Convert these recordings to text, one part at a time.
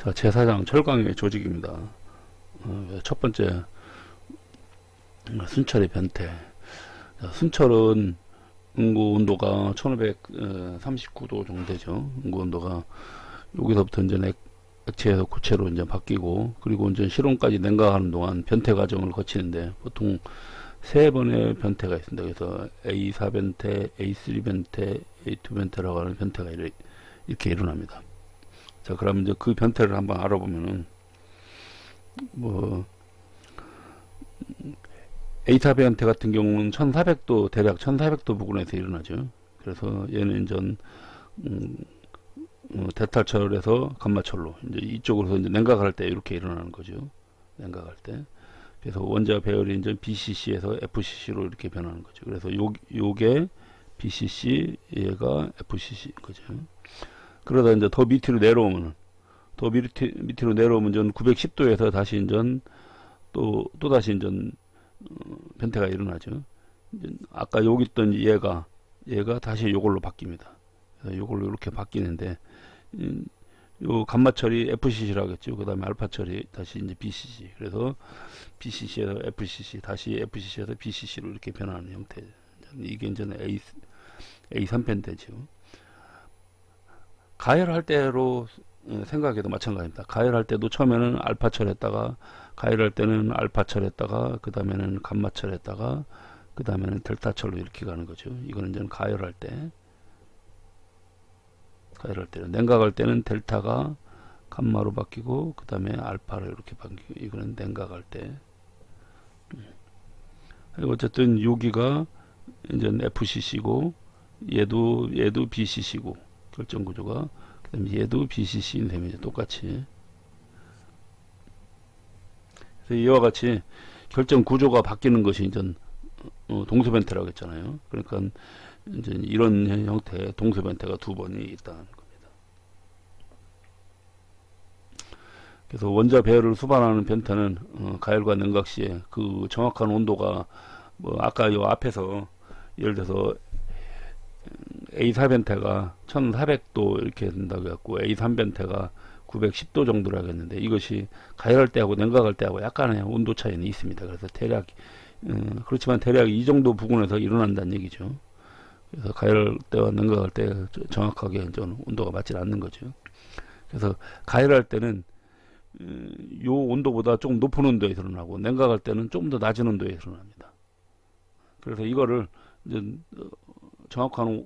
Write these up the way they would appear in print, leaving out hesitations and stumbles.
자, 제4장 철강의 조직입니다. 첫 번째, 순철의 변태. 자, 순철은 응고 온도가 1539도 정도 되죠. 응고 온도가 여기서부터 이제 액체에서 고체로 이제 바뀌고, 그리고 이제 실온까지 냉각하는 동안 변태 과정을 거치는데 보통 세 번의 변태가 있습니다. 그래서 A4 변태, A3 변태, A2 변태라고 하는 변태가 이렇게 일어납니다. 자, 그럼 이제 그 변태를 한번 알아보면은, A4 변태 같은 경우는 1400도, 대략 1400도 부근에서 일어나죠. 그래서 얘는 전, 대탈철에서 감마철로, 이제 이쪽으로서 이제 냉각할 때 이렇게 일어나는 거죠. 냉각할 때. 그래서 원자 배열이 이제 BCC에서 FCC로 이렇게 변하는 거죠. 그래서 요게 BCC, 얘가 FCC인 거죠. 그러다 이제 더 밑으로 내려오면, 밑으로 내려오면 전 910도에서 다시 인전 또 다시 인전 변태가 일어나죠. 아까 여기 있던 얘가 다시 요걸로 바뀝니다. 요걸로 이렇게 바뀌는데, 요 감마철이 FCC라고 했죠. 그 다음에 알파철이 다시 이제 BCC. 그래서 BCC에서 FCC, 다시 FCC에서 BCC로 이렇게 변하는 형태. 이게 이제 A3 변태죠. 가열할 때로 생각해도 마찬가지입니다. 가열할 때도 처음에는 알파철 했다가, 가열할 때는 알파철 했다가, 그 다음에는 감마철 했다가, 그 다음에는 델타철로 이렇게 가는 거죠. 이거는 이제 가열할 때. 가열할 때는, 냉각할 때는 델타가 감마로 바뀌고, 그 다음에 알파로 이렇게 바뀌고, 이거는 냉각할 때. 어쨌든 여기가 이제 FCC고, 얘도 BCC고, 결정 구조가. 그 다음에 얘도 BCC인 셈이죠. 똑같이. 그래서 이와 같이 결정 구조가 바뀌는 것이 이제 동서 변태라고 했잖아요. 그러니까 이제 이런 형태의 동서 변태가 두 번이 있다는 겁니다. 그래서 원자 배열을 수반하는 변태는 가열과 냉각 시에 그 정확한 온도가 아까 요 앞에서 예를 들어서 A4 변태가 1400도 이렇게 된다고 했고, A3 변태가 910도 정도라고 했는데, 이것이 가열할 때하고 냉각할 때하고 약간의 온도 차이는 있습니다. 그래서 대략 그렇지만 대략 이 정도 부근에서 일어난다는 얘기죠. 그래서 가열할 때와 냉각할 때 정확하게 좀 온도가 맞지 않는 거죠. 그래서 가열할 때는 요 온도보다 조금 높은 온도에 일어나고, 냉각할 때는 조금 더 낮은 온도에 일어납니다. 그래서 이거를 이제 정확한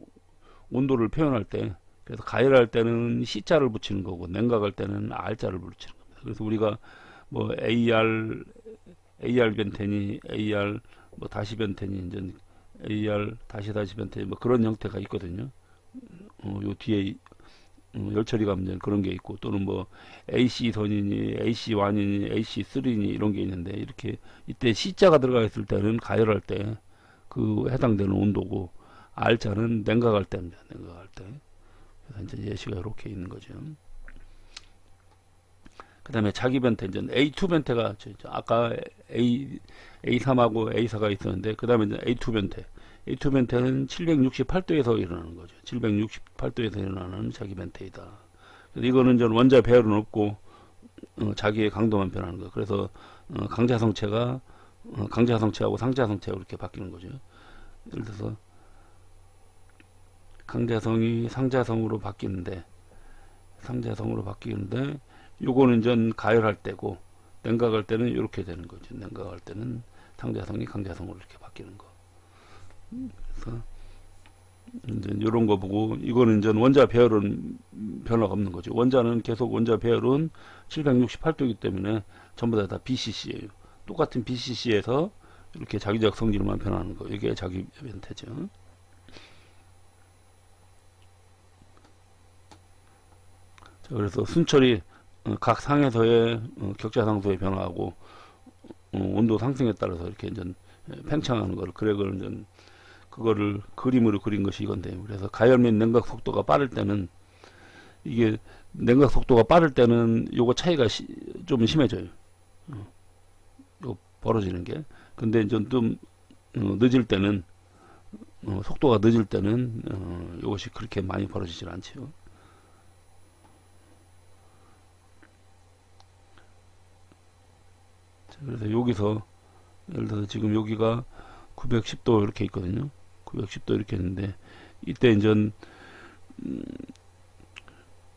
온도를 표현할 때, 그래서 가열할 때는 C자를 붙이는 거고, 냉각할 때는 R자를 붙이는 겁니다. 그래서 우리가 AR 변태니, AR 다시 변태니, 이제 AR 다시 변태니, 그런 형태가 있거든요. 요 뒤에 열처리 가면 그런 게 있고, 또는 AC 선이니, AC 완이니, AC 3니 이런 게 있는데, 이렇게 이때 C자가 들어가 있을 때는 가열할 때 그 해당되는 온도고, R자는 냉각할 때입니다. 냉각할 때. 그래서 이제 예시가 이렇게 있는 거죠. 그 다음에 자기 변태, 이제 A2 변태가, 아까 A3하고 A4가 있었는데, 그 다음에 이제 A2 변태. A2 변태는 768도에서 일어나는 거죠. 768도에서 일어나는 자기 변태이다. 그래서 이거는 이제 원자 배열은 없고, 자기의 강도만 변하는 거. 그래서, 강자성체가, 강자성체하고 상자성체하고 이렇게 바뀌는 거죠. 예를 들어서, 강자성이 상자성으로 바뀌는데, 요거는 전 가열할 때고, 냉각할 때는 이렇게 되는 거죠. 냉각할 때는 상자성이 강자성으로 이렇게 바뀌는 거. 그래서 이제 이런 거 보고, 이거는 이제 원자 배열은 변화가 없는 거죠. 원자는 계속, 원자 배열은 768도이기 때문에 전부 다 BCC예요. 똑같은 BCC에서 이렇게 자기적 성질만 변하는 거. 이게 자기 변태죠. 그래서 순철이 각 상에서의 격자상수의 변화하고 온도 상승에 따라서 이렇게 이제 팽창하는 거를, 그거를 그림으로 그린 것이 이건데, 그래서 가열 및 냉각 속도가 빠를 때는, 이게 냉각 속도가 빠를 때는 요거 차이가 좀 심해져요. 요 벌어지는 게. 근데 이제 좀 늦을 때는, 속도가 늦을 때는 이것이 그렇게 많이 벌어지질 않지요. 그래서 여기서 예를 들어서 지금 여기가 910도 이렇게 있거든요. 910도 이렇게 있는데 이때 이제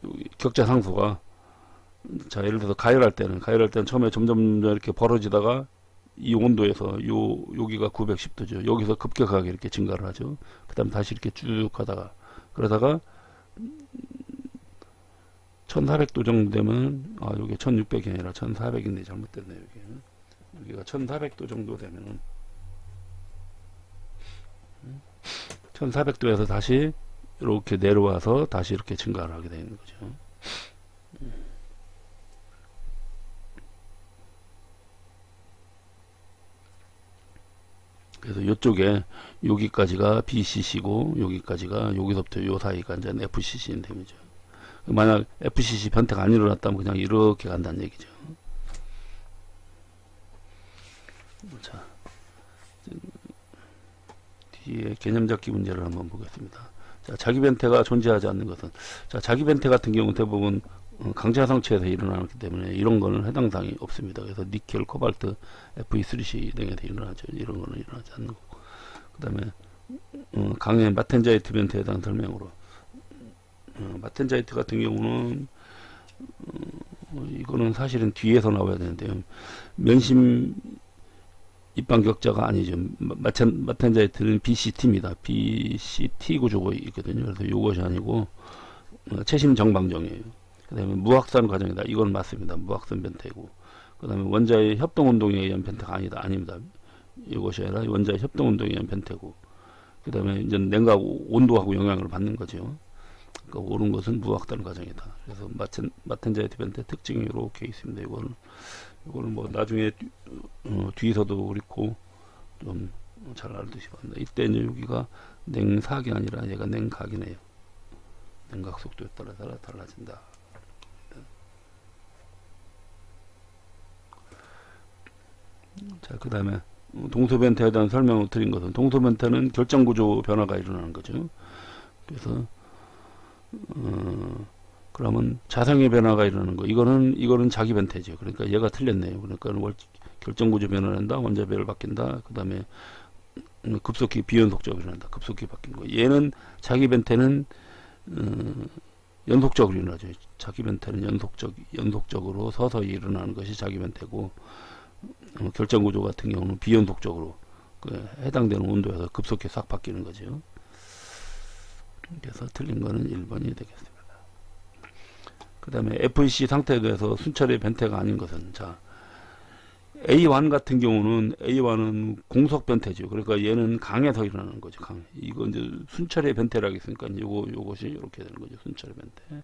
여기 격자 상수가, 자 예를 들어서 가열할 때는 처음에 점점 이렇게 벌어지다가 이 온도에서 여기가 910도죠. 여기서 급격하게 이렇게 증가를 하죠. 그 다음 다시 이렇게 쭉 가다가, 그러다가 1400도 정도 되면, 여기 1600이 아니라 1400인데 잘못됐네요. 여기가 1400도 정도 되면은 1400도에서 다시 이렇게 내려와서 다시 이렇게 증가를 하게 되는 거죠. 그래서 이쪽에 여기까지가 BCC고 여기까지가, 여기서부터 요 사이가 이제 FCC인 셈이죠. 만약 FCC 변태가 안 일어났다면 그냥 이렇게 간다는 얘기죠. 자, 뒤에 개념 잡기 문제를 한번 보겠습니다. 자, 자기 변태가 존재하지 않는 것은, 자, 자기 변태 같은 경우는 대부분 강자 성체에서 일어나기 때문에 이런 거는 해당 사항이 없습니다. 그래서 니켈, 코발트, Fe3C 등에서 일어나죠. 이런 거는 일어나지 않는 거고. 그 다음에 강의 마텐자이트 변태에 해당 설명으로, 마텐자이트 같은 경우는 이거는 사실은 뒤에서 나와야 되는데요. 면심 입방 격자가 아니죠. 마텐자이트는 BCT입니다. BCT 구조가 있거든요. 그래서 이것이 아니고 채심 정방정이에요. 그 다음에 무확산 과정이다. 이건 맞습니다. 무확산 변태고. 그 다음에 원자의 협동운동에 의한 변태가 아닙니다. 이것이 아니라 원자의 협동운동에 의한 변태고. 그 다음에 이제 냉각 온도하고 영향을 받는 거죠. 그러니까 옳은 것은 무확산 과정이다. 그래서 마텐자이트 변태 특징이 이렇게 있습니다. 이거는 뭐 나중에 뒤에서도 그렇고 좀 잘 알듯이 봤는데, 이때 이제 여기가 냉사각이 아니라 얘가 냉각이네요. 냉각 속도에 따라 달라진다. 자, 그 다음에 동소변태에 대한 설명을 드린 것은, 동소변태는 결정구조 변화가 일어나는 거죠. 그래서 그러면 자성의 변화가 일어나는 거, 이거는 자기 변태죠. 그러니까 얘가 틀렸네요. 그러니까 결정구조 변화를 한다, 원자 배열 바뀐다, 그 다음에 급속히 비연속적으로 일어난다, 급속히 바뀐 거. 얘는 자기 변태는 연속적으로 일어나죠. 자기 변태는 연속적으로 서서히 일어나는 것이 자기 변태고, 결정구조 같은 경우는 비연속적으로 해당되는 온도에서 급속히 싹 바뀌는 거죠. 그래서 틀린 거는 1번이 되겠습니다. 그 다음에 FEC 상태에 대해서 순철의 변태가 아닌 것은, 자, A1 같은 경우는, A1은 공속 변태죠. 그러니까 얘는 강에서 일어나는 거죠. 강. 이거 이제 순철의 변태라고 했으니까 요것이 이렇게 되는 거죠. 순철의 변태.